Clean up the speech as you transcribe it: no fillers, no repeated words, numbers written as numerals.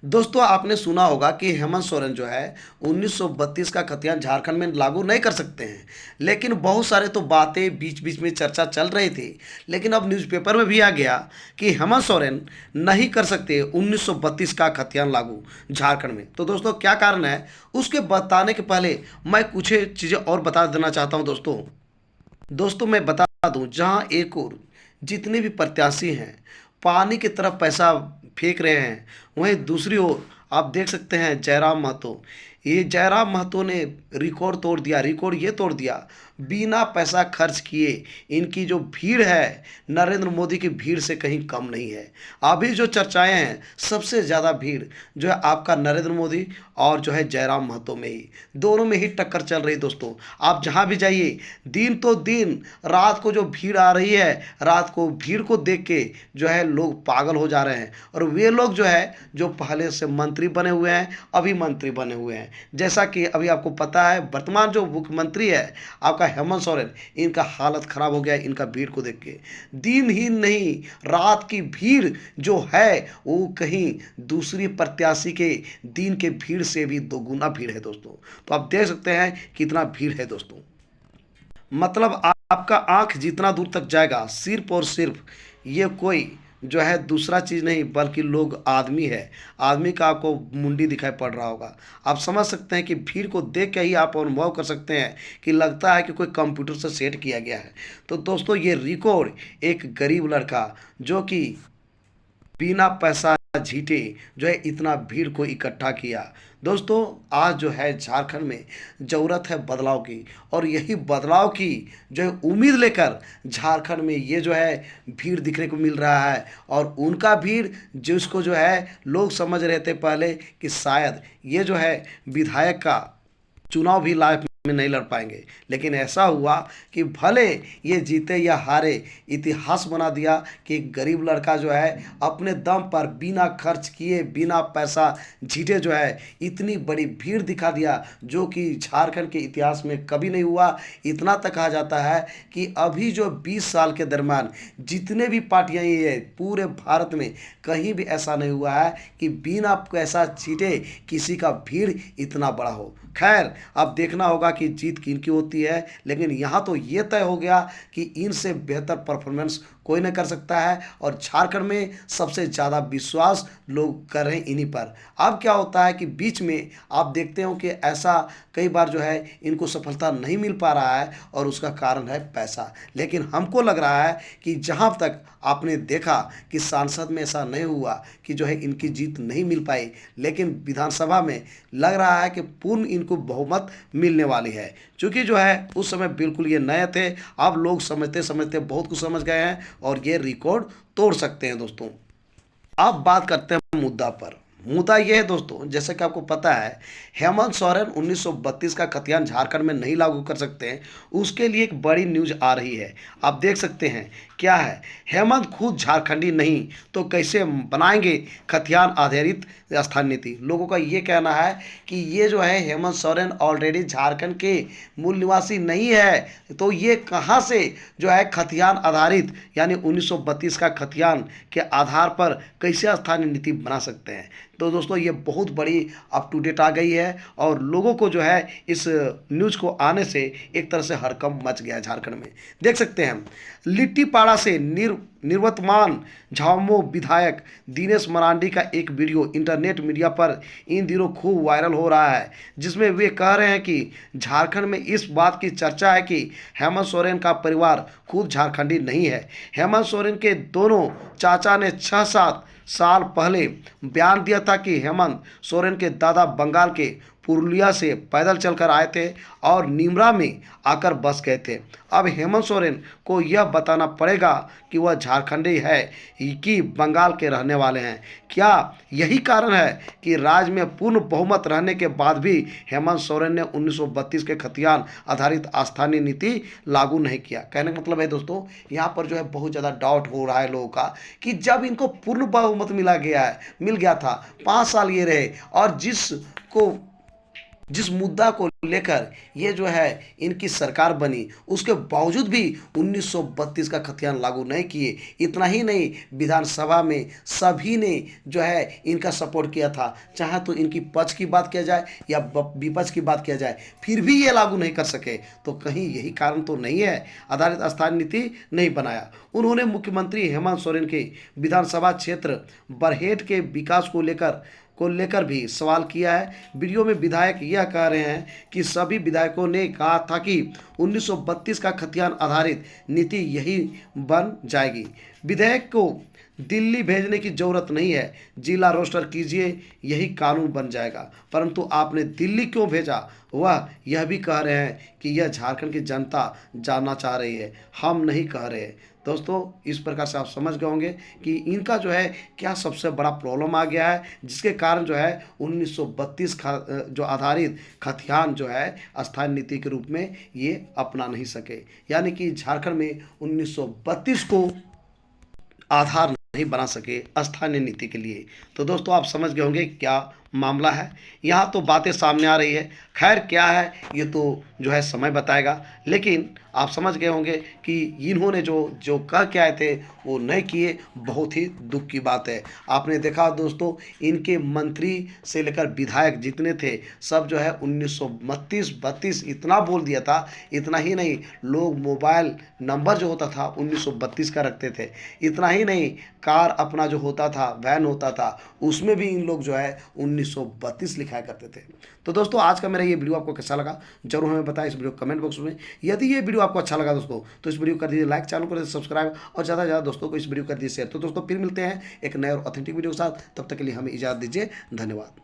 दोस्तों आपने सुना होगा कि हेमंत सोरेन जो है 1932 का खतियान झारखंड में लागू नहीं कर सकते हैं। लेकिन बहुत सारे तो बातें बीच बीच में चर्चा चल रही थी। लेकिन अब न्यूज़पेपर में भी आ गया कि हेमंत सोरेन नहीं कर सकते 1932 का खतियान लागू झारखंड में। तो दोस्तों क्या कारण है उसके बताने के पहले मैं कुछ चीज़ें और बता देना चाहता हूँ। दोस्तों मैं बता दूं, जहां एक और जितने भी प्रत्याशी हैं पानी की तरफ पैसा फेंक रहे हैं, वहीं दूसरी ओर आप देख सकते हैं जयराम महतो। ये जयराम महतो ने रिकॉर्ड तोड़ दिया, रिकॉर्ड ये तोड़ दिया, बिना पैसा खर्च किए इनकी जो भीड़ है नरेंद्र मोदी की भीड़ से कहीं कम नहीं है। अभी जो चर्चाएं हैं सबसे ज़्यादा भीड़ जो है आपका नरेंद्र मोदी और जो है जयराम महतो में ही, दोनों में ही टक्कर चल रही। दोस्तों आप जहां भी जाइए दिन तो दिन रात को जो भीड़ आ रही है, रात को भीड़ को देख के जो है लोग पागल हो जा रहे हैं। और वे लोग जो है जो पहले से मंत्री बने हुए हैं अभी मंत्री बने हुए हैं। जैसा कि अभी आपको पता है वर्तमान जो मुख्यमंत्री है आपका हेमंत सोरेन, इनका हालत खराब हो गया है इनका भीड़ को देख के। दिन ही नहीं रात की भीड़ जो है वो कहीं दूसरी प्रत्याशी के दिन के भीड़ से भी दोगुना भीड़ है दोस्तों। तो आप देख सकते हैं कितना भीड़ है दोस्तों। मतलब आपका आंख जितना दूर तक जाएगा सिर्फ और सिर्फ ये कोई जो है दूसरा चीज़ नहीं बल्कि लोग आदमी है। आदमी का आपको मुंडी दिखाई पड़ रहा होगा। आप समझ सकते हैं कि भीड़ को देख के ही आप अनुभव कर सकते हैं कि लगता है कि कोई कंप्यूटर से सेट किया गया है। तो दोस्तों ये रिकॉर्ड एक गरीब लड़का जो कि बिना पैसा झीटे जो है इतना भीड़ को इकट्ठा किया। दोस्तों आज जो है झारखंड में ज़रूरत है बदलाव की, और यही बदलाव की जो है उम्मीद लेकर झारखंड में ये जो है भीड़ दिखने को मिल रहा है। और उनका भीड़ जिसको जो है लोग समझ रहे थे पहले कि शायद ये जो है विधायक का चुनाव भी लाइफ में नहीं लड़ पाएंगे, लेकिन ऐसा हुआ कि भले ये जीते या हारे इतिहास बना दिया कि एक गरीब लड़का जो है अपने दम पर बिना खर्च किए बिना पैसा झीटे जो है इतनी बड़ी भीड़ दिखा दिया जो कि झारखंड के इतिहास में कभी नहीं हुआ। इतना तक कहा जाता है कि अभी जो 20 साल के दरम्यान जितने भी पार्टियां ये पूरे भारत में कहीं भी ऐसा नहीं हुआ है कि बिना पैसा छीटे किसी का भीड़ इतना बड़ा हो। खैर अब देखना होगा कि जीत किनकी होती है, लेकिन यहाँ तो ये तय हो गया कि इनसे बेहतर परफॉर्मेंस कोई नहीं कर सकता है। और झारखंड में सबसे ज़्यादा विश्वास लोग कर रहे हैं इन्हीं पर। अब क्या होता है कि बीच में आप देखते हो कि ऐसा कई बार जो है इनको सफलता नहीं मिल पा रहा है और उसका कारण है पैसा। लेकिन हमको लग रहा है कि जहाँ तक आपने देखा कि सांसद में ऐसा नहीं हुआ कि जो है इनकी जीत नहीं मिल पाई, लेकिन विधानसभा में लग रहा है कि पूर्ण इनको बहुमत मिलने वाली है। क्योंकि जो है उस समय बिल्कुल ये नए थे, अब लोग समझते समझते बहुत कुछ समझ गए हैं और ये रिकॉर्ड तोड़ सकते हैं दोस्तों। अब बात करते हैं मुद्दा पर। मुद्दा यह है दोस्तों, जैसे कि आपको पता है हेमंत सोरेन 1932 का खतियान झारखंड में नहीं लागू कर सकते हैं, उसके लिए एक बड़ी न्यूज आ रही है। आप देख सकते हैं क्या है, हेमंत खुद झारखंडी नहीं तो कैसे बनाएंगे खतियान आधारित स्थान नीति। लोगों का ये कहना है कि ये जो है हेमंत सोरेन ऑलरेडी झारखंड के मूल निवासी नहीं है, तो ये कहाँ से जो है खतियान आधारित यानी 1932 का खतियान के आधार पर कैसे स्थानीय नीति बना सकते हैं। तो दोस्तों ये बहुत बड़ी अप टू डेट आ गई है और लोगों को जो है इस न्यूज़ को आने से एक तरह से हड़कंप मच गया है झारखंड में। देख सकते हैं लिट्टीपाड़ा से निवर्तमान झामुमो विधायक दिनेश मरांडी का एक वीडियो इंटरनेट मीडिया पर इन दिनों खूब वायरल हो रहा है, जिसमें वे कह रहे हैं कि झारखंड में इस बात की चर्चा है कि हेमंत सोरेन का परिवार खुद झारखंडी नहीं है। हेमंत सोरेन के दोनों चाचा ने 6-7 साल पहले बयान दिया था कि हेमंत सोरेन के दादा बंगाल के पुरुलिया से पैदल चलकर आए थे और निमरा में आकर बस गए थे। अब हेमंत सोरेन को यह बताना पड़ेगा कि वह झारखंडी है कि बंगाल के रहने वाले हैं। क्या यही कारण है कि राज्य में पूर्ण बहुमत रहने के बाद भी हेमंत सोरेन ने 1932 के खतियान आधारित स्थानीय नीति लागू नहीं किया? कहने का मतलब है दोस्तों यहाँ पर जो है बहुत ज़्यादा डाउट हो रहा है लोगों का कि जब इनको पूर्ण बहुमत मिल गया था, 5 साल ये रहे और जिसको जिस मुद्दा को लेकर ये जो है इनकी सरकार बनी, उसके बावजूद भी 1932 का खतियान लागू नहीं किए। इतना ही नहीं, विधानसभा में सभी ने जो है इनका सपोर्ट किया था, चाहे तो इनकी पक्ष की बात किया जाए या विपक्ष की बात किया जाए, फिर भी ये लागू नहीं कर सके। तो कहीं यही कारण तो नहीं है आधारित स्थायी नीति नहीं बनाया। उन्होंने मुख्यमंत्री हेमंत सोरेन के विधानसभा क्षेत्र बरहेट के विकास को लेकर भी सवाल किया है। वीडियो में विधायक यह कह रहे हैं कि सभी विधायकों ने कहा था कि 1932 का खतियान आधारित नीति यही बन जाएगी। विधेयक को दिल्ली भेजने की जरूरत नहीं है, जिला रोस्टर कीजिए, यही कानून बन जाएगा। परंतु आपने दिल्ली क्यों भेजा, वह यह भी कह रहे हैं कि यह झारखंड की जनता जानना चाह रही है, हम नहीं कह रहे। दोस्तों, इस प्रकार से आप समझ गए होंगे कि इनका जो है क्या सबसे बड़ा प्रॉब्लम आ गया है, जिसके कारण जो है 1932 जो आधारित खतियान जो है स्थायी नीति के रूप में ये अपना नहीं सके। यानी कि झारखंड में 1932 को आधार नहीं बना सके स्थानीय नीति के लिए। तो दोस्तों, आप समझ गए होंगे क्या मामला है। यहाँ तो बातें सामने आ रही है, खैर क्या है ये तो जो है समय बताएगा। लेकिन आप समझ गए होंगे कि इन्होंने जो जो कह के आए थे वो नहीं किए, बहुत ही दुख की बात है। आपने देखा दोस्तों, इनके मंत्री से लेकर विधायक जितने थे सब जो है 1932 इतना बोल दिया था। इतना ही नहीं, लोग मोबाइल नंबर जो होता था 1932 का रखते थे। इतना ही नहीं, कार अपना जो होता था, वैन होता था, उसमें भी इन लोग जो है 1932 लिखाया करते थे। तो दोस्तों, आज का मेरा ये वीडियो आपको कैसा लगा जरूर हमें बताएं इस वीडियो कमेंट बॉक्स में। यदि ये वीडियो आपको अच्छा लगा दोस्तों, तो इस वीडियो कर दीजिए लाइक, चैनल को सब्सक्राइब और ज़्यादा से ज़्यादा दोस्तों को इस वीडियो कर दीजिए शेयर। तो दोस्तों, फिर मिलते हैं एक नए और ऑथेंटिक वीडियो के साथ। तब तक के लिए हमें इजाज़त दीजिए। धन्यवाद।